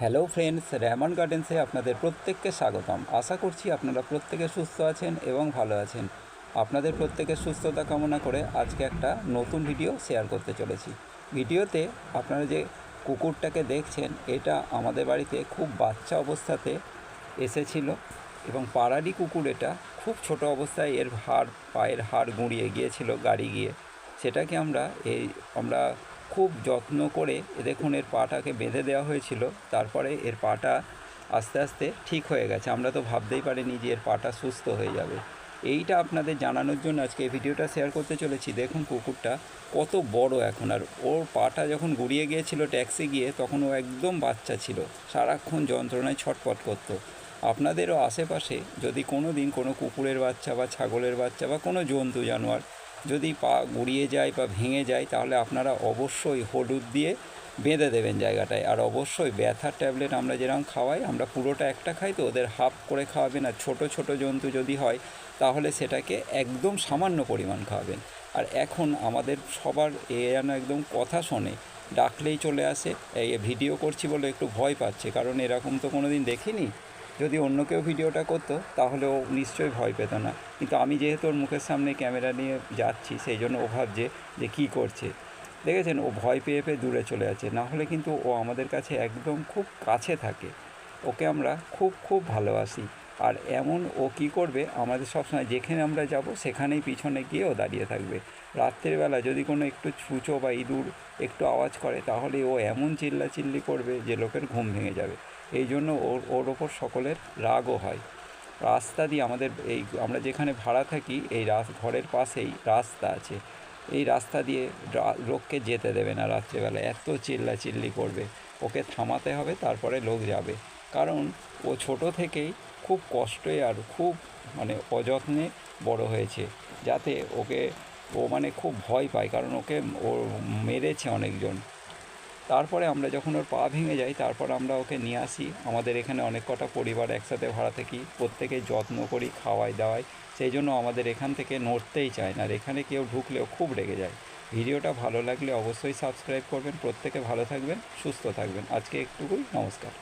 Hello friends, Rehman গার্ডেন্সে আপনাদের প্রত্যেককে স্বাগতম। আশা করছি আপনারা প্রত্যেকে সুস্থ আছেন এবং ভালো আছেন। আপনাদের প্রত্যেকের সুস্থতা কামনা করে আজকে একটা নতুন ভিডিও শেয়ার করতে চলেছি। ভিডিওতে আপনারা যে কুকুরটাকে দেখছেন, এটা আমাদের বাড়িতে খুব বাচ্চা অবস্থাতে এসেছিল এবং পাড়ারই কুকুর। এটা খুব ছোট অবস্থায় এর পায়ের হাড় গুঁড়িয়ে গিয়েছিল গাড়ি গিয়ে। সেটাকে আমরা খুব যত্ন করে দেখুন এর পাটাকে বেঁধে দেওয়া হয়েছিল। তারপরে এর পাটা আস্তে আস্তে ঠিক হয়ে গেছে। আমরা তো ভাবতেই পারিনি যে এর পাটা সুস্থ হয়ে যাবে। এইটা আপনাদের জানানোর জন্য আজকে এই ভিডিওটা শেয়ার করতে চলেছি। দেখুন কুকুরটা কত বড় এখন। আর ওর পাটা যখন গুঁড়িয়ে গিয়েছিল ট্যাক্সি গিয়ে, তখন ও একদম বাচ্চা ছিল, সারাক্ষণ যন্ত্রণায় ছটফট করতো। আপনাদেরও আশেপাশে যদি কোনো দিন কোনো কুকুরের বাচ্চা বা ছাগলের বাচ্চা বা কোনো জন্তু জানোয়ার যদি পা গুঁড়িয়ে যায় বা ভেঙে যায়, তাহলে আপনারা অবশ্যই হলুদ দিয়ে বেঁধে দেবেন জায়গাটায়। আর অবশ্যই ব্যথার ট্যাবলেট আমরা যেরকম খাওয়াই, আমরা পুরোটা একটা খাই, তো ওদের হাফ করে খাওয়াবেন। আর ছোট ছোট জন্তু যদি হয় তাহলে সেটাকে একদম সামান্য পরিমাণ খাওয়াবেন। আর এখন আমাদের সবার যেন একদম কথা শোনে, ডাকলেই চলে আসে। এই ভিডিও করছি বলে একটু ভয় পাচ্ছে, কারণ এরকম তো কোনো দিন দেখিনি। যদি অন্য কেউ ভিডিওটা করতো তাহলে ও নিশ্চয়ই ভয় পেত না, কিন্তু আমি যেহেতু ওর মুখের সামনে ক্যামেরা নিয়ে যাচ্ছি, সেই জন্য ও ভাবছে যে কী করছে। দেখেছেন, ও ভয় পেয়ে পেয়ে দূরে চলে যাচ্ছে। না হলে কিন্তু ও আমাদের কাছে একদম খুব কাছে থাকে। ওকে আমরা খুব খুব ভালোবাসি। আর এমন ও কী করবে, আমাদের সবসময় যেখানে আমরা যাব সেখানেই পিছনে গিয়ে ও দাঁড়িয়ে থাকবে। রাত্রেবেলা যদি কোনো একটু ছুঁচো বা ইঁদুর একটু আওয়াজ করে, তাহলে ও এমন চিল্লাচিল্লি করবে যে লোকের ঘুম ভেঙে যাবে। এই জন্য ওর ওপর সকলের রাগও হয়। রাস্তা দিয়ে আমরা যেখানে ভাড়া থাকি, এই ঘরের পাশেই রাস্তা আছে। এই রাস্তা দিয়ে লোককে যেতে দেবে না রাত্রেবেলা, এত চিল্লাচিল্লি করবে। ওকে থামাতে হবে, তারপরে লোক যাবে। কারণ ও ছোট থেকেই খুব কষ্টে আর খুব অযত্নে বড় হয়েছে, যাতে ও খুব ভয় পায়, কারণ ওকে মেরেছে অনেকজন। তারপরে আমরা যখন ওর পা ভেঙে যাই, তারপর আমরা ওকে নিয়ে আসি। আমাদের এখানে অনেক কটা পরিবার একসাথে ভাড়া থাকি, প্রত্যেকেই যত্ন করি, খাওয়াই দাওয়াই। সেই জন্য আমাদের এখান থেকে নড়তেই চায় না। আর এখানে কেউ ঢুকলেও খুব রেগে যায়। ভিডিওটা ভালো লাগলে অবশ্যই সাবস্ক্রাইব করবেন। প্রত্যেকে ভালো থাকবেন, সুস্থ থাকবেন। আজকে একটুকুই, নমস্কার।